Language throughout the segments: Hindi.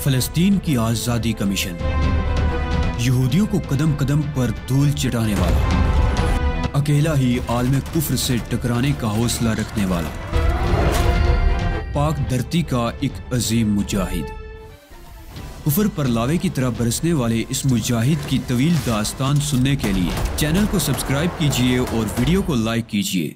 फ़लस्तीन की आज़ादी का मिशन, यहूदियों को कदम कदम पर धूल चटाने वाला, अकेला ही आलम कुफ्र से टकराने का हौसला रखने वाला, पाक धरती का एक अजीम मुजाहिद। कुफ्र पर लावे की तरह बरसने वाले इस मुजाहिद की तवील दास्तान सुनने के लिए चैनल को सब्सक्राइब कीजिए और वीडियो को लाइक कीजिए।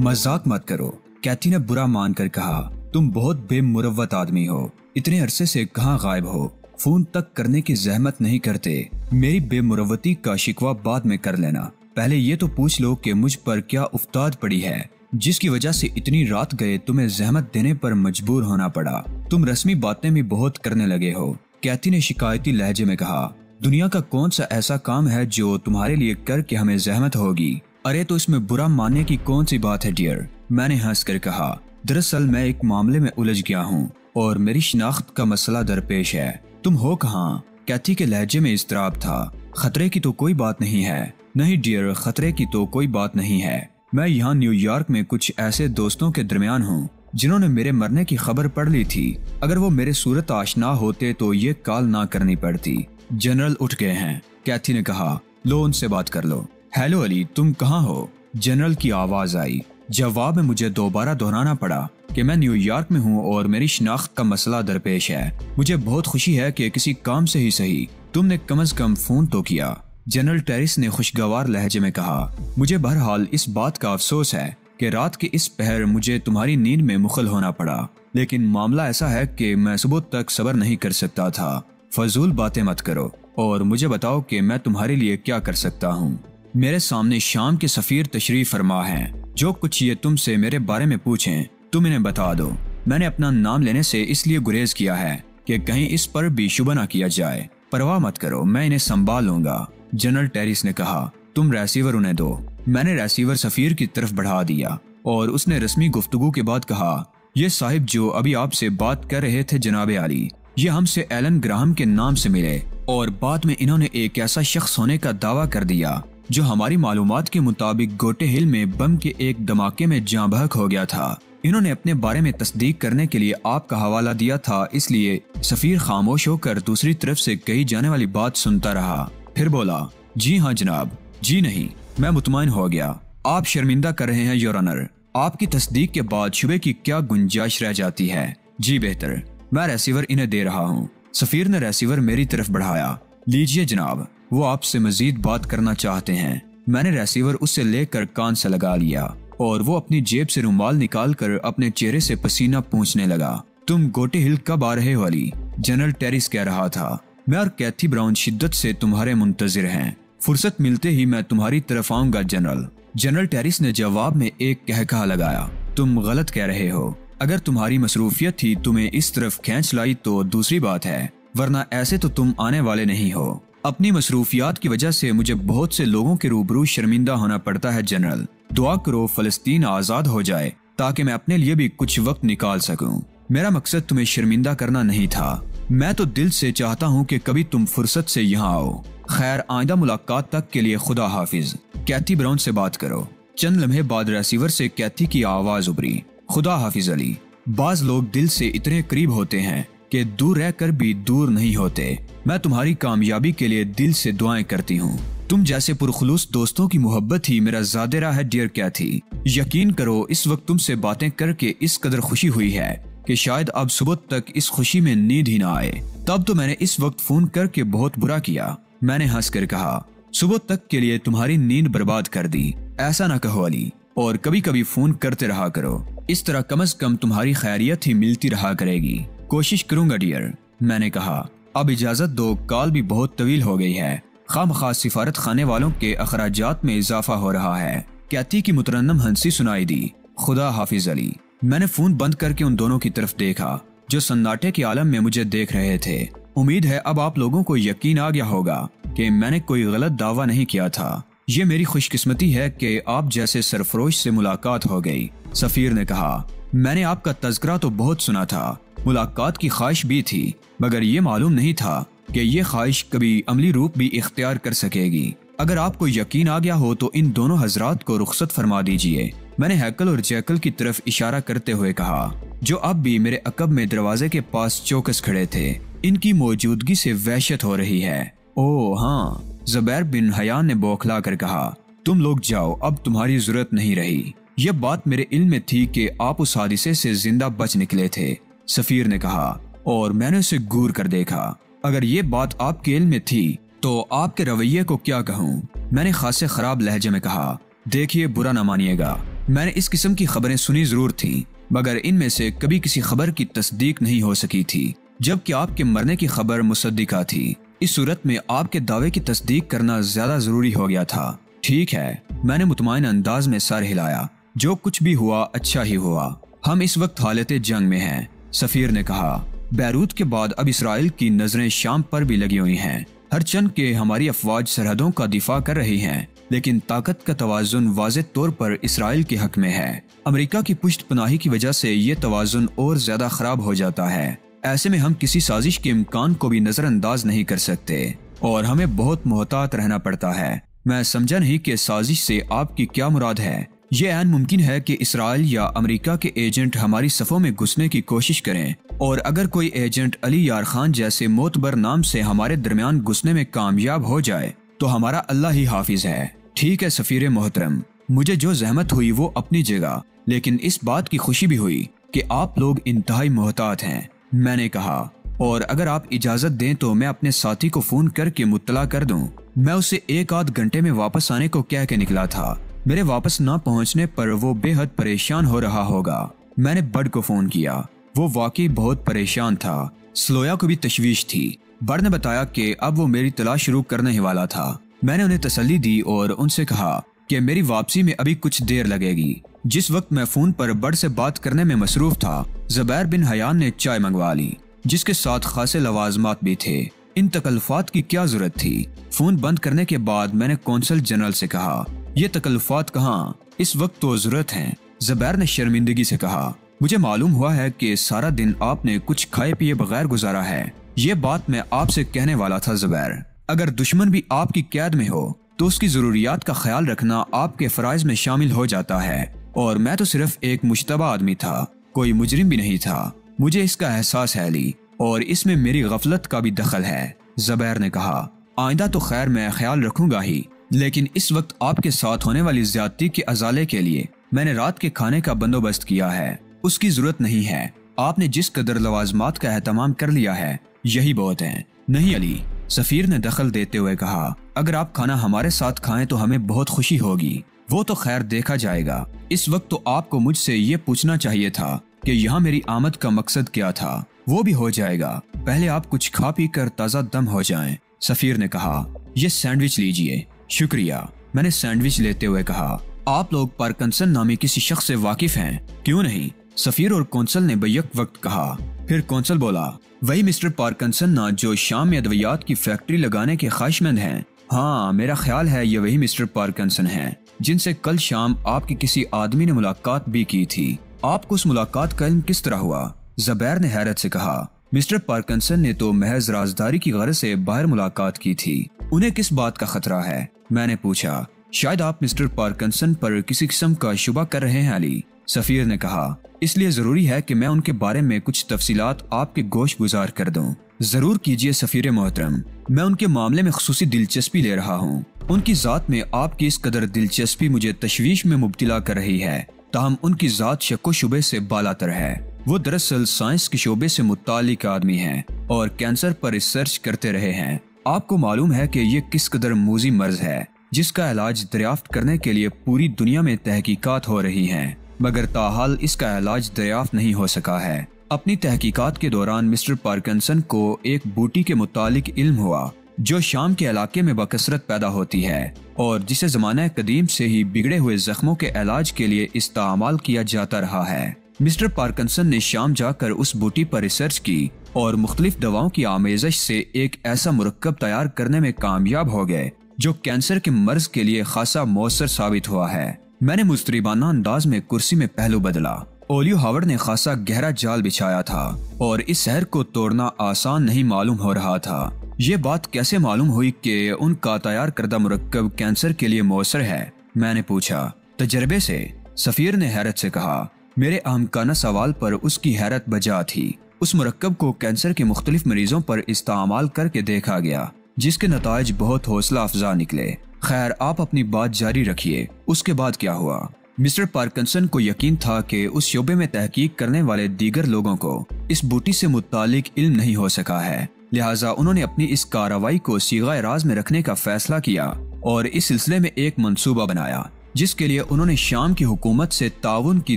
मजाक मत करो, कैथी ने बुरा मानकर कहा। तुम बहुत बेमुरव्वत आदमी हो, इतने अरसे से कहाँ गायब हो, फोन तक करने की जहमत नहीं करते। मेरी बेमुरव्वती का शिकवा बाद में कर लेना, पहले ये तो पूछ लो कि मुझ पर क्या उफ्ताद पड़ी है जिसकी वजह से इतनी रात गए तुम्हें जहमत देने पर मजबूर होना पड़ा। तुम रस्मी बातें भी बहुत करने लगे हो, कैथी ने शिकायती लहजे में कहा। दुनिया का कौन सा ऐसा काम है जो तुम्हारे लिए करके हमें जहमत होगी? अरे तो इसमें बुरा मानने की कौन सी बात है डियर, मैंने हंस कर कहा। दरअसल मैं एक मामले में उलझ गया हूँ और मेरी शिनाख्त का मसला दरपेश है। तुम हो कहाँ? कैथी के लहजे में इस्तराब था। खतरे की तो कोई बात नहीं है। नहीं डियर, खतरे की तो कोई बात नहीं है। मैं यहाँ न्यूयॉर्क में कुछ ऐसे दोस्तों के दरमियान हूँ जिन्होंने मेरे मरने की खबर पढ़ ली थी। अगर वो मेरे सूरत आशना होते तो ये कॉल ना करनी पड़ती। जनरल उठ गए हैं, कैथी ने कहा। लो उनसे बात कर लो। हेलो अली, तुम कहाँ हो? जनरल की आवाज आई। जवाब में मुझे दोबारा दोहराना पड़ा कि मैं न्यूयॉर्क में हूँ और मेरी शिनाख्त का मसला दरपेश है। मुझे बहुत खुशी है कि किसी काम से ही सही तुमने कम से कम फोन तो किया। जनरल टेरिस ने खुशगवार लहजे में कहा। मुझे बहरहाल इस बात का अफसोस है कि रात के इस पहर मुझे तुम्हारी नींद में मुखल होना पड़ा, लेकिन मामला ऐसा है कि मैं सुबह तक सब्र नहीं कर सकता था। फजूल बातें मत करो और मुझे बताओ कि मैं तुम्हारे लिए क्या कर सकता हूँ। मेरे सामने शाम के सफीर तशरीफ फरमा हैं। जो कुछ ये तुमसे मेरे बारे में पूछें तुम इन्हें बता दो। मैंने अपना नाम लेने से इसलिए गुरेज किया है कि कहीं इस पर भी शुबा ना किया जाए। परवाह मत करो, मैं इन्हें संभाल लूंगा। जनरल टेरिस ने कहा। तुम रेसीवर उन्हें दो। मैंने रेसीवर सफीर की तरफ बढ़ा दिया और उसने रस्मी गुफ्तगू के बाद कहा, ये साहिब जो अभी आपसे बात कर रहे थे जनाबे आली, ये हमसे एलन ग्राहम के नाम से मिले और बाद में इन्होंने एक ऐसा शख्स होने का दावा कर दिया जो हमारी मालूमात के मुताबिक गोटे हिल में बम के एक धमाके में जाँ बहक हो गया था। इन्होंने अपने बारे में तस्दीक करने के लिए आपका हवाला दिया था, इसलिए सफीर खामोश होकर दूसरी तरफ से कही जाने वाली बात सुनता रहा। फिर बोला, जी हाँ जनाब। जी नहीं, मैं मुतमईन हो गया। आप शर्मिंदा कर रहे हैं योर ऑनर। आपकी तस्दीक के बाद शुबे की क्या गुंजाइश रह जाती है? जी बेहतर, मैं रेसीवर इन्हें दे रहा हूँ। सफीर ने रेसीवर मेरी तरफ बढ़ाया। लीजिए जनाब, वो आपसे मजीद बात करना चाहते हैं। मैंने रेसीवर उससे लेकर कान से लगा लिया और वो अपनी जेब से रुमाल निकाल कर अपने चेहरे से पसीना पोंछने लगा। तुम गोटे हिल कब आ रहे हो अली? जनरल टेरिस कह रहा था। मैं और कैथी ब्राउन शिद्दत से तुम्हारे मुंतजिर हैं। फुर्सत मिलते ही मैं तुम्हारी तरफ आऊंगा जनरल। जनरल टेरिस ने जवाब में एक कहकहा लगाया। तुम गलत कह रहे हो। अगर तुम्हारी मसरूफियत ही तुम्हें इस तरफ खींच लाई तो दूसरी बात है, वरना ऐसे तो तुम आने वाले नहीं हो। अपनी मसरूफियात की वजह से मुझे बहुत से लोगों के रूबरू शर्मिंदा होना पड़ता है जनरल। दुआ करो फलस्तीन आज़ाद हो जाए ताकि मैं अपने लिए भी कुछ वक्त निकाल सकूं। मेरा मकसद तुम्हें शर्मिंदा करना नहीं था। मैं तो दिल से चाहता हूं कि कभी तुम फुर्सत से यहाँ आओ। खैर, आइंदा मुलाकात तक के लिए खुदा हाफिज। कैथी ब्राउन से बात करो। चंद लम्हे बाद रेसीवर से कैथी की आवाज उभरी। खुदा हाफिज अली। बाज लोग दिल से इतने करीब होते हैं कि दूर रहकर भी दूर नहीं होते। मैं तुम्हारी कामयाबी के लिए दिल से दुआएं करती हूँ। तुम जैसे पुरखुलूस दोस्तों की मोहब्बत ही मेरा ज़ादिरा है डियर कैथी। यकीन करो, इस वक्त तुमसे बातें करके इस कदर खुशी हुई है कि शायद अब सुबह तक इस खुशी में नींद ही ना आए। तब तो मैंने इस वक्त फोन करके बहुत बुरा किया। मैंने हंस कर कहा, सुबह तक के लिए तुम्हारी नींद बर्बाद कर दी। ऐसा ना कहो अली, और कभी कभी फोन करते रहा करो। इस तरह कम से कम तुम्हारी खैरियत ही मिलती रहा करेगी। कोशिश करूंगा डियर, मैंने कहा। अब इजाजत दो, कॉल भी बहुत तवील हो गई है। खामखास सिफारत खाने वालों के अखराजात में इजाफा हो रहा है। कैथी की मुतरन्नम हंसी सुनाई दी। खुदा हाफिज अली। मैंने फोन बंद करके उन दोनों की तरफ देखा जो सन्नाटे के आलम में मुझे देख रहे थे। उम्मीद है अब आप लोगों को यकीन आ गया होगा कि मैंने कोई गलत दावा नहीं किया था। ये मेरी खुशकिस्मती है कि आप जैसे सरफरोश से मुलाकात हो गई। सफीर ने कहा, मैंने आपका तज़किरा तो बहुत सुना था, मुलाकात की ख्वाहिश भी थी, मगर ये मालूम नहीं था कि ये ख्वाहिश कभी अमली रूप भी इख्तियार कर सकेगी। अगर आपको यकीन आ गया हो तो इन दोनों हजरात को रुखसत फरमा दीजिए। मैंने हैकल और जैकल की तरफ इशारा करते हुए कहा, जो अब भी मेरे अकब में दरवाजे के पास चौकस खड़े थे। इनकी मौजूदगी से वहशत हो रही है। ओह हाँ, ज़ुबैर बिन हयान ने बौखला कर कहा, तुम लोग जाओ, अब तुम्हारी जरूरत नहीं रही। यह बात मेरे इल्म में थी कि आप उस हादसे से जिंदा बच निकले थे, सफीर ने कहा, और मैंने उसे घूर कर देखा। अगर ये बात आपके इल्म में थी तो आपके रवैये को क्या कहूँ, मैंने खासे खराब लहजे में कहा। देखिए, बुरा न मानिएगा, मैंने इस किस्म की खबरें सुनी जरूर थी, मगर इनमें से कभी किसी खबर की तस्दीक नहीं हो सकी थी, जबकि आपके मरने की खबर मुसद्दिका थी। इस सूरत में आपके दावे की तस्दीक करना ज्यादा जरूरी हो गया था। ठीक है, मैंने मुतमईन अंदाज में सर हिलाया। जो कुछ भी हुआ अच्छा ही हुआ। हम इस वक्त हालत जंग में हैं, सफीर ने कहा। बैरूत के बाद अब इसराइल की नजरें शाम पर भी लगी हुई हैं। हर चंद के हमारी अफवाज सरहदों का दिफा कर रही हैं, लेकिन ताकत का तवाजुन वाज़े तौर पर इसराइल के हक में है। अमेरिका की पुष्ट पनाही की वजह से ये तवाजुन और ज्यादा खराब हो जाता है। ऐसे में हम किसी साजिश के इम्कान को भी नजरअंदाज नहीं कर सकते और हमें बहुत मोहतात रहना पड़ता है। मैं समझा नहीं कि साजिश से आपकी क्या मुराद है। ये ऐन मुमकिन है कि इसराइल या अमेरिका के एजेंट हमारी सफ़ों में घुसने की कोशिश करें, और अगर कोई एजेंट अली यार खान जैसे मोतबर नाम से हमारे दरमियान घुसने में कामयाब हो जाए तो हमारा अल्लाह ही हाफिज है। ठीक है सफीर मोहतरम, मुझे जो जहमत हुई वो अपनी जगह, लेकिन इस बात की खुशी भी हुई कि आप लोग इंतहाई मोहतात हैं, मैंने कहा। और अगर आप इजाजत दें तो मैं अपने साथी को फोन करके मुत्तला कर दूं। मैं उसे 1 आध घंटे में वापस आने को कह के निकला था। मेरे वापस न पहुंचने पर वो बेहद परेशान हो रहा होगा। मैंने बड को फोन किया। वो वाकई बहुत परेशान था। स्लोया को भी तशवीश थी। बड ने बताया कि अब वो मेरी तलाश शुरू करने ही वाला था। मैंने उन्हें तसल्ली दी और उनसे कहा कि मेरी वापसी में अभी कुछ देर लगेगी। जिस वक्त मैं फोन पर बड से बात करने में मसरूफ था, ज़ुबैर बिन हयान ने चाय मंगवा ली, जिसके साथ खासे लवाजमात भी थे। इन तकल्लुफात की क्या जरूरत थी। फोन बंद करने के बाद मैंने कौंसल जनरल से कहा, ये तकल्लुफात कहाँ, इस वक्त तो जरूरत है। ज़ुबैर ने शर्मिंदगी से कहा, मुझे मालूम हुआ है कि सारा दिन आपने कुछ खाए पिए बगैर गुजारा है। ये बात मैं आपसे कहने वाला था ज़ुबैर। अगर दुश्मन भी आपकी कैद में हो तो उसकी जरूरियात का ख्याल रखना आपके फराइज में शामिल हो जाता है, और मैं तो सिर्फ एक मुश्तबा आदमी था, कोई मुजरिम भी नहीं था। मुझे इसका एहसास है अली, और इसमें मेरी गफलत का भी दखल है। ज़ुबैर ने कहा, आइंदा तो खैर मैं ख्याल रखूंगा ही, लेकिन इस वक्त आपके साथ होने वाली ज्यादती के अजाले के लिए मैंने रात के खाने का बंदोबस्त किया है। उसकी जरूरत नहीं है। आपने जिस कदर लवाजमात का एहतमाम कर लिया है यही बहुत है। नहीं अली, सफीर ने दखल देते हुए कहा, अगर आप खाना हमारे साथ खाएं तो हमें बहुत खुशी होगी। वो तो खैर देखा जाएगा। इस वक्त तो आपको मुझसे ये पूछना चाहिए था कि यहाँ मेरी आमद का मकसद क्या था। वो भी हो जाएगा, पहले आप कुछ खा पी कर ताज़ा दम हो जाएं। सफीर ने कहा, ये सैंडविच लीजिए। शुक्रिया, मैंने सैंडविच लेते हुए कहा। आप लोग पार्किंसन नामी किसी शख्स से वाकिफ हैं? क्यों नहीं, सफीर और कौंसल ने बैक वक्त कहा। फिर कौंसल बोला, वही मिस्टर पार्किंसन ना जो शाम में अद्वियात की फैक्ट्री लगाने के ख्वाहिशमंद हैं। हाँ, मेरा ख्याल है ये वही मिस्टर पार्किंसन हैं जिनसे कल शाम आपके किसी आदमी ने मुलाकात भी की थी। आपको उस मुलाकात का इल्म किस तरह हुआ? ज़ुबैर ने हैरत से कहा, मिस्टर पार्किंसन ने तो महज राजदारी की गर्ज से बाहर मुलाकात की थी। उन्हें किस बात का खतरा है? मैंने पूछा। शायद आप मिस्टर पार्किंसन पर किसी किस्म का शुबा कर रहे हैं अली, सफीर ने कहा। इसलिए जरूरी है कि मैं उनके बारे में कुछ तफसीलात आपके गोश गुजार कर दूं। जरूर कीजिए सफीर मोहतरम, मैं उनके मामले में खुसूसी दिलचस्पी ले रहा हूँ। उनकी जात में आपकी इस कदर दिलचस्पी मुझे तशवीश में मुब्तला कर रही है, ताहम उनकी जात शक्को शुबे से बालातर है। वो दरअसल साइंस के शोबे से मुत्तालिक आदमी हैं और कैंसर पर रिसर्च करते रहे हैं। आपको मालूम है कि ये किस कदर मूजी मर्ज है जिसका इलाज दरियाफ्त करने के लिए पूरी दुनिया में तहकीकात हो रही हैं, मगर ताहाल इसका इलाज दरियाफ्त नहीं हो सका है। अपनी तहकीकात के दौरान मिस्टर पार्किंसन को एक बूटी के मुतालिक इल्म हुआ जो शाम के इलाके में बकसरत पैदा होती है और जिसे ज़माना कदीम से ही बिगड़े हुए जख्मों के इलाज के लिए इस्तेमाल किया जाता रहा है। मिस्टर पार्किंसन ने शाम जाकर उस बूटी पर रिसर्च की और मुख्तलिफ दवाओं की आमेजश से एक ऐसा मुरक्कब तैयार करने में कामयाब हो गए जो कैंसर के मर्ज के लिए खासा मौसर साबित हुआ है। मैंने मुस्तरिबाना अंदाज में कुर्सी में पहलू बदला। ओलियो हावर्ड ने खासा गहरा जाल बिछाया था और इस शहर को तोड़ना आसान नहीं मालूम हो रहा था। ये बात कैसे मालूम हुई कि उनका तैयार करदा मुरक्कब कैंसर के लिए मौसर है? मैंने पूछा। तजर्बे से, सफीर ने हैरत से कहा। मेरे अहमकाना सवाल पर उसकी हैरत बजा थी। उस मुरक्कब को कैंसर के मुख्तलिफ मरीजों पर इस्तेमाल करके देखा गया, जिसके नताइज बहुत हौसला अफजा निकले। खैर, आप अपनी बात जारी रखिए। उसके बाद क्या हुआ? मिस्टर पार्किंसन को यकीन था कि उस शोबे में तहकीक करने वाले दीगर लोगों को इस बूटी से मुतालिक इल्म नहीं हो सका है, लिहाजा उन्होंने अपनी इस कार्रवाई को सीगाए राज में रखने का फैसला किया और इस सिलसिले में एक मंसूबा बनाया, जिसके लिए उन्होंने शाम की हुकूमत से ताउन की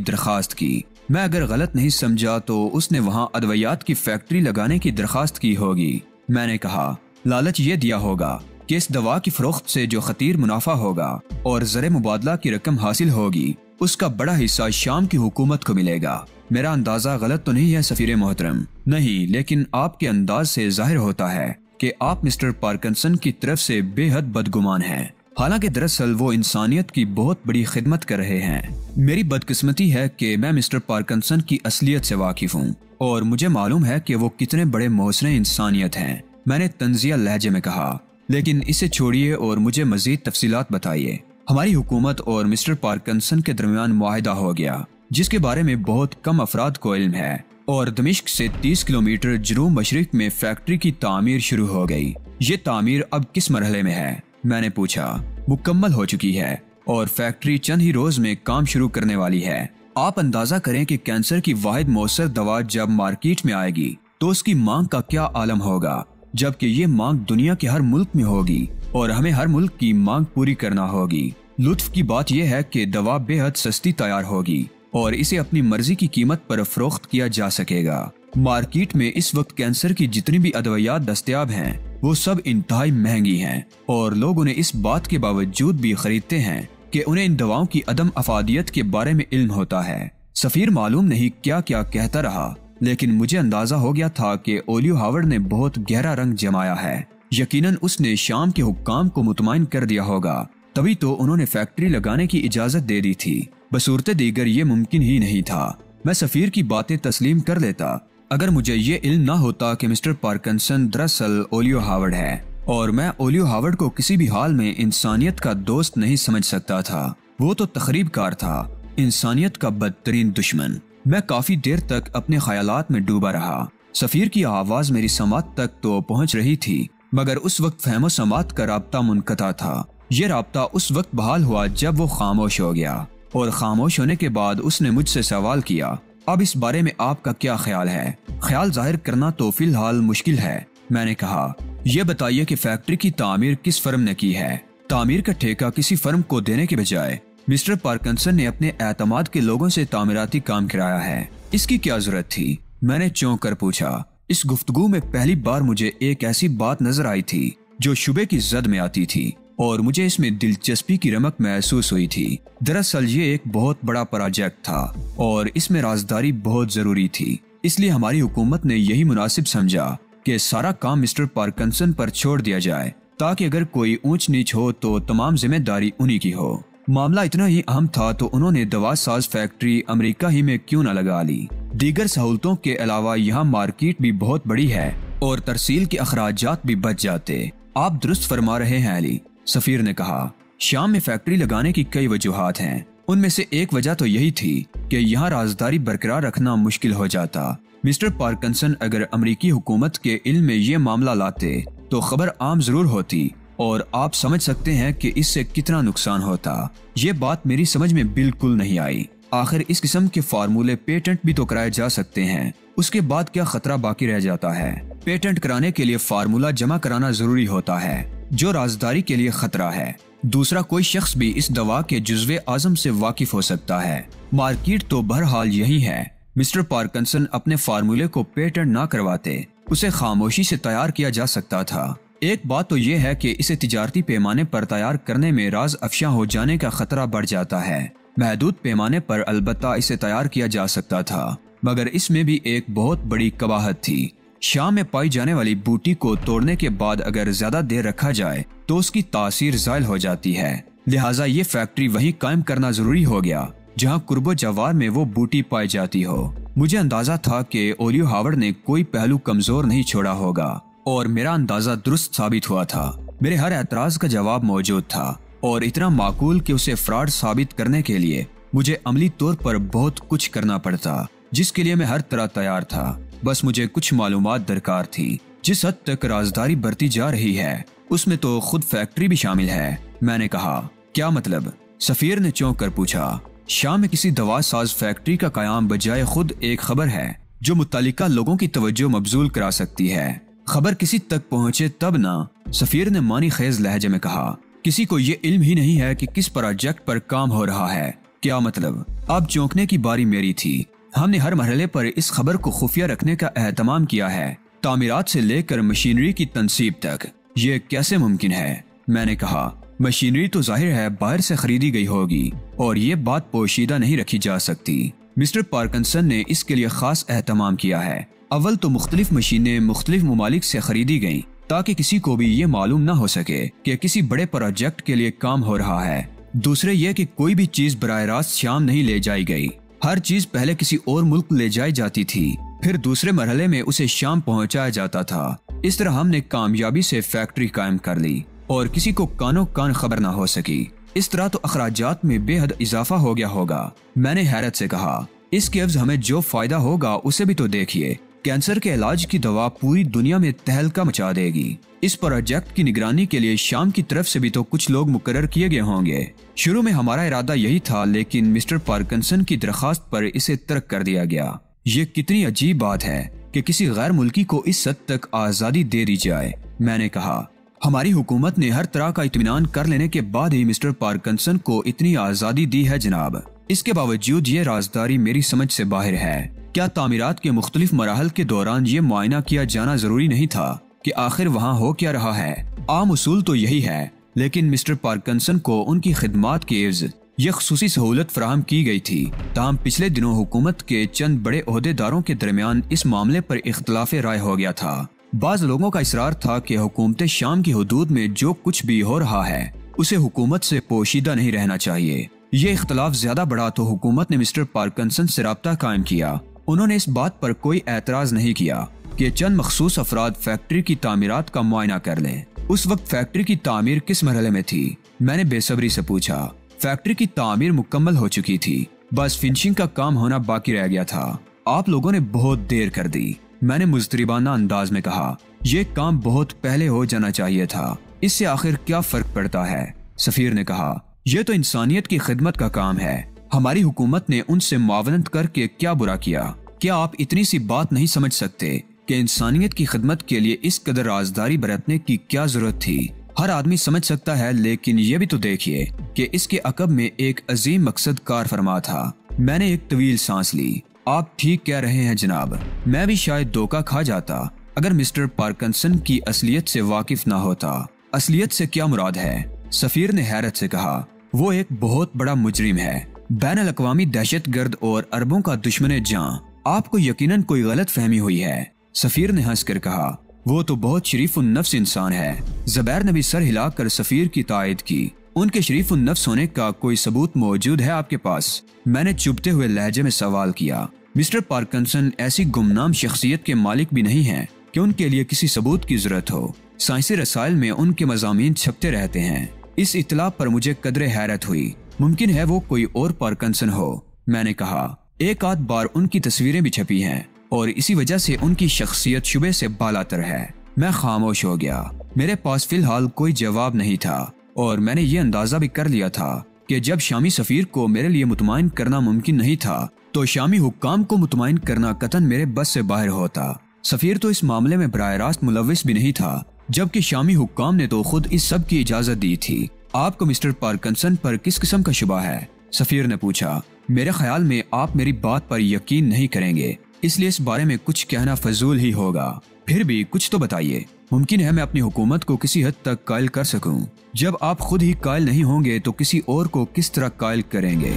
दरखास्त की। मैं अगर गलत नहीं समझा तो उसने वहाँ अद्वियात की फैक्ट्री लगाने की दरखास्त की होगी। मैंने कहा, लालच ये दिया होगा कि इस दवा की फरोख्त से जो खतीर मुनाफा होगा और ज़र मुबादला की रकम हासिल होगी, उसका बड़ा हिस्सा शाम की हुकूमत को मिलेगा। मेरा अंदाजा गलत तो नहीं है सफीर मोहतरम? नहीं, लेकिन आपके अंदाज से जाहिर होता है कि आप मिस्टर पार्किंसन की तरफ से बेहद बदगुमान हैं। हालांकि दरअसल वो इंसानियत की बहुत बड़ी खिदमत कर रहे हैं। मेरी बदकिस्मती है कि मैं मिस्टर पार्किंसन की असलियत से वाकिफ हूँ और मुझे मालूम है कि वो कितने बड़े मोहसिन इंसानियत हैं। मैंने तंजिया लहजे में कहा, लेकिन इसे छोड़िए और मुझे मजीद तफसीलात बताइए। हमारी हुकूमत और मिस्टर पार्किंसन के दरमियान मुआहिदा हो गया, जिसके बारे में बहुत कम अफराद को इल्म है, और दमिश्क से 30 किलोमीटर जनूब मशरिक में फैक्ट्री की तामीर शुरू हो गई। ये तामीर अब किस मरहले में है? मैंने पूछा। मुकम्मल हो चुकी है और फैक्ट्री चंद ही रोज में काम शुरू करने वाली है। आप अंदाजा करें कि कैंसर की वाहिद मौसर दवा जब मार्केट में आएगी तो उसकी मांग का क्या आलम होगा, जबकि ये मांग दुनिया के हर मुल्क में होगी और हमें हर मुल्क की मांग पूरी करना होगी। लुत्फ की बात यह है कि दवा बेहद सस्ती तैयार होगी और इसे अपनी मर्जी की कीमत पर फरोख्त किया जा सकेगा। मार्केट में इस वक्त कैंसर की जितनी भी अदवियात दस्तयाब हैं, वो सब इंतहाई महंगी हैं और लोग उन्हें इस बात के बावजूद भी खरीदते हैं कि उन्हें इन दवाओं की अदम अफादियत के बारे में इल्म होता है। सफीर मालूम नहीं क्या क्या कहता रहा, लेकिन मुझे अंदाजा हो गया था कि ओलियो हावर्ड ने बहुत गहरा रंग जमाया है। यकीनन उसने शाम के हुक्काम को मुतमईन कर दिया होगा, तभी तो उन्होंने फैक्ट्री लगाने की इजाजत दे दी थी। बसूरते दीगर ये मुमकिन ही नहीं था। मैं सफीर की बातें तस्लीम कर लेता अगर मुझे ये इल्म ना होता कि मिस्टर पार्किंसन दरअसल ओलियो हावर्ड है, और मैं ओलियो हावर्ड को किसी भी हाल में इंसानियत का दोस्त नहीं समझ सकता था। वो तो तखरीबकार था, इंसानियत का बदतरीन दुश्मन। मैं काफी देर तक अपने ख्यालात में डूबा रहा। सफीर की आवाज मेरी समात तक तो पहुंच रही थी, मगर उस वक्त फहमो समात का राब्ता मुनक़ता था। ये राब्ता उस वक्त बहाल हुआ जब वो खामोश हो गया, और खामोश होने के बाद उसने मुझसे सवाल किया, अब इस बारे में आपका क्या ख्याल है? ख्याल जाहिर करना तो फिलहाल मुश्किल है। मैंने कहा, यह बताइए कि फैक्ट्री की तामीर किस फर्म ने की है? तामीर का ठेका किसी फर्म को देने के बजाय मिस्टर पार्किंसन ने अपने एतमाद के लोगों से तामीराती काम कराया है। इसकी क्या जरूरत थी? मैंने चौंक कर पूछा। इस गुफ्तगू में पहली बार मुझे एक ऐसी बात नजर आई थी जो शुबे की जद में आती थी, और मुझे इसमें दिलचस्पी की रमक महसूस हुई थी। दरअसल ये एक बहुत बड़ा प्रोजेक्ट था और इसमें राजदारी बहुत जरूरी थी। इसलिए हमारी हुकूमत ने यही मुनासिब समझा कि सारा काम मिस्टर पार्किंसन पर छोड़ दिया जाए, ताकि अगर कोई ऊंच नीच हो तो तमाम जिम्मेदारी उन्हीं की हो। मामला इतना ही अहम था तो उन्होंने दवा साज फैक्ट्री अमेरिका ही में क्यों न लगा ली। दीगर सहूलतों के अलावा यहाँ मार्केट भी बहुत बड़ी है और तरसील के अखराजात भी बच जाते। आप दुरुस्त फरमा रहे हैं अली, सफीर ने कहा। शाम में फैक्ट्री लगाने की कई वजूहात हैं। उनमें से एक वजह तो यही थी कि यहाँ राजदारी बरकरार रखना मुश्किल हो जाता। मिस्टर पार्किंसन अगर अमेरिकी हुकूमत के इल्म में ये मामला लाते तो खबर आम जरूर होती, और आप समझ सकते हैं कि इससे कितना नुकसान होता। ये बात मेरी समझ में बिल्कुल नहीं आई। आखिर इस किस्म के फार्मूले पेटेंट भी तो कराए जा सकते हैं, उसके बाद क्या खतरा बाकी रह जाता है? पेटेंट कराने के लिए फार्मूला जमा कराना जरूरी होता है, जो राजदारी के लिए खतरा है। दूसरा, कोई शख्स भी इस दवा के जुज़्वे आज़म से वाकिफ हो सकता है। मार्केट तो बहरहाल यही है। मिस्टर पार्किंसन अपने फार्मूले को पेटेंट ना करवाते, उसे खामोशी से तैयार किया जा सकता था। एक बात तो यह है कि इसे तिजारती पैमाने पर तैयार करने में राज अफशा हो जाने का खतरा बढ़ जाता है। महदूद पैमाने पर अलबत्ता इसे तैयार किया जा सकता था, मगर इसमें भी एक बहुत बड़ी कबाहत थी। शाम में पाई जाने वाली बूटी को तोड़ने के बाद अगर ज्यादा देर रखा जाए तो उसकी तासीर ज़ायल हो जाती है। लिहाजा ये फैक्ट्री वहीं कायम करना जरूरी हो गया जहां कुर्बो जवार में वो बूटी पाई जाती हो। मुझे अंदाजा था कि ओलियो हावर्ड ने कोई पहलू कमजोर नहीं छोड़ा होगा, और मेरा अंदाजा दुरुस्त साबित हुआ था। मेरे हर एतराज का जवाब मौजूद था, और इतना माकूल कि उसे फ्रॉड साबित करने के लिए मुझे अमली तौर पर बहुत कुछ करना पड़ता, जिसके लिए मैं हर तरह तैयार था। बस मुझे कुछ मालूमात दरकार थी। जिस हद तक राजदारी बढ़ती जा रही है उसमें तो खुद फैक्ट्री भी शामिल है। मैंने कहा, क्या मतलब? सफीर ने चौंक कर पूछा। शाम में किसी दवा साज फैक्ट्री का कयाम बजाय खुद एक खबर है जो मुत्तलिका लोगों की तवज्जो मबजूल करा सकती है। खबर किसी तक पहुंचे तब ना। सफीर ने मानी खेज लहजे में कहा, किसी को ये इल्म ही नहीं है कि किस प्रोजेक्ट पर काम हो रहा है। क्या मतलब? अब चौंकने की बारी मेरी थी। हमने हर मरहले पर इस खबर को खुफिया रखने का एहतमाम किया है, तामीरात से लेकर मशीनरी की तनसीब तक। ये कैसे मुमकिन है? मैंने कहा, मशीनरी तो जाहिर है बाहर से खरीदी गई होगी और ये बात पोशीदा नहीं रखी जा सकती। मिस्टर पार्किंसन ने इसके लिए खास एहतमाम किया है। अव्वल तो मुख्तलिफ मशीनें मुख्तलिफ ममालिक से खरीदी गईं ताकि किसी को भी ये मालूम न हो सके कि किसी बड़े प्रोजेक्ट के लिए काम हो रहा है। दूसरे ये कि कोई भी चीज बराह रास्त शाम नहीं ले जाई गई। हर चीज पहले किसी और मुल्क ले जाई जाती थी, फिर दूसरे मरहले में उसे शाम पहुंचाया जाता था। इस तरह हमने कामयाबी से फैक्ट्री कायम कर ली और किसी को कानो कान खबर न हो सकी। इस तरह तो अखराजात में बेहद इजाफा हो गया होगा। मैंने हैरत से कहा, इसके अवज़ हमें जो फायदा होगा उसे भी तो देखिए। कैंसर के इलाज की दवा पूरी दुनिया में तहलका मचा देगी। इस प्रोजेक्ट की निगरानी के लिए शाम की तरफ से भी तो कुछ लोग मुकर्रर किए गए होंगे। शुरू में हमारा इरादा यही था, लेकिन मिस्टर पार्किंसन की दरखास्त पर इसे तर्क कर दिया गया। ये कितनी अजीब बात है कि किसी गैर मुल्की को इस हद तक आज़ादी दे दी जाए। मैंने कहा, हमारी हुकूमत ने हर तरह का इत्मीनान कर लेने के बाद ही मिस्टर पार्किंसन को इतनी आज़ादी दी है जनाब। इसके बावजूद ये राजदारी मेरी समझ से बाहर है। क्या तामीरात के मुख्तलिफ मराहल के दौरान ये मुआयना किया जाना जरूरी नहीं था कि आखिर वहाँ हो क्या रहा है? आम उसूल तो यही है, लेकिन मिस्टर पार्किंसन को उनकी खिदमात के एवज ये खसूसी सहूलत फराहम की गई थी। ताहम पिछले दिनों हुकूमत के चंद बड़े ओहदेदारों के दरमियान इस मामले पर इख्तलाफ राय हो गया था। बाज लोगों का इसरार था कि हुकूमत शाम की हुदूद में जो कुछ भी हो रहा है उसे हुकूमत से पोशीदा नहीं रहना चाहिए। ये इख्तलाफ ज्यादा बढ़ा तो हुकूमत ने मिस्टर पार्किंसन से राब्ता कायम किया। उन्होंने इस बात पर कोई एतराज नहीं किया कि चंद मखसूस अफराद फैक्ट्री की तामीरात का मुआयना कर लें। उस वक्त फैक्ट्री की तामीर किस मरहले में थी? मैंने बेसब्री से पूछा। फैक्ट्री की तामीर मुकम्मल हो चुकी थी, बस फिनिशिंग का काम होना बाकी रह गया था। आप लोगों ने बहुत देर कर दी। मैंने मुजतरिबाना अंदाज में कहा, यह काम बहुत पहले हो जाना चाहिए था। इससे आखिर क्या फर्क पड़ता है? सफीर ने कहा, यह तो इंसानियत की खिदमत का काम है। हमारी हुकूमत ने उनसे मुआवनत करके क्या बुरा किया? क्या आप इतनी सी बात नहीं समझ सकते कि इंसानियत की खिदमत के लिए इस कदर राजदारी बरतने की क्या जरूरत थी? हर आदमी समझ सकता है, लेकिन ये भी तो देखिए कि इसके अकब में एक अजीम मकसद कार फरमा था। मैंने एक तवील सांस ली। आप ठीक कह रहे हैं जनाब, मैं भी शायद धोखा खा जाता अगर मिस्टर पार्किंसन की असलियत से वाकिफ ना होता। असलियत से क्या मुराद है? सफीर ने हैरत से कहा, वो एक बहुत बड़ा मुजरिम है, बैनुल अक़वामी दहशतगर्द और अरबों का दुश्मन जां। आपको यकीनन कोई गलत फहमी हुई है। सफीर ने हंसकर कहा, वो तो बहुत शरीफुन नफ्स इंसान है। ज़ुबैर ने भी सर हिलाकर सफीर की तायद की। उनके शरीफुन नफ्स होने का कोई सबूत मौजूद है आपके पास? मैंने चुभते हुए लहजे में सवाल किया। मिस्टर पार्किंसन ऐसी गुमनाम शख्सियत के मालिक भी नहीं हैं कि उनके लिए किसी सबूत की जरूरत हो। साइंसी रसायल में उनके मज़ामीन छपते रहते हैं। इस इत्तला पर मुझे कदरे हैरत हुई। मुमकिन है वो कोई और पार्किंसन हो। मैंने कहा, एक आध बार उनकी तस्वीरें भी छपी हैं और इसी वजह से उनकी शख्सियत शुबे से बालातर है। मैं खामोश हो गया। मेरे पास फिलहाल कोई जवाब नहीं था और मैंने ये अंदाजा भी कर लिया था कि जब शामी सफीर को मेरे लिए मुतमईन करना मुमकिन नहीं था तो शामी हुक्काम को मुतमईन करना कतन मेरे बस से बाहर होता। सफीर तो इस मामले में बराह रास्त मुलविस भी नहीं था, जबकि शामी हुक्काम ने तो खुद इस सब की इजाजत दी थी। आपको मिस्टर पार्किंसन पर किस किस्म का शुबा है? सफीर ने पूछा। मेरे ख्याल में आप मेरी बात पर यकीन नहीं करेंगे, इसलिए इस बारे में कुछ कहना फजूल ही होगा। फिर भी कुछ तो बताइए। मुमकिन है मैं अपनी हुकूमत को किसी हद तक कायल कर सकूं। जब आप खुद ही कायल नहीं होंगे तो किसी और को किस तरह कायल करेंगे?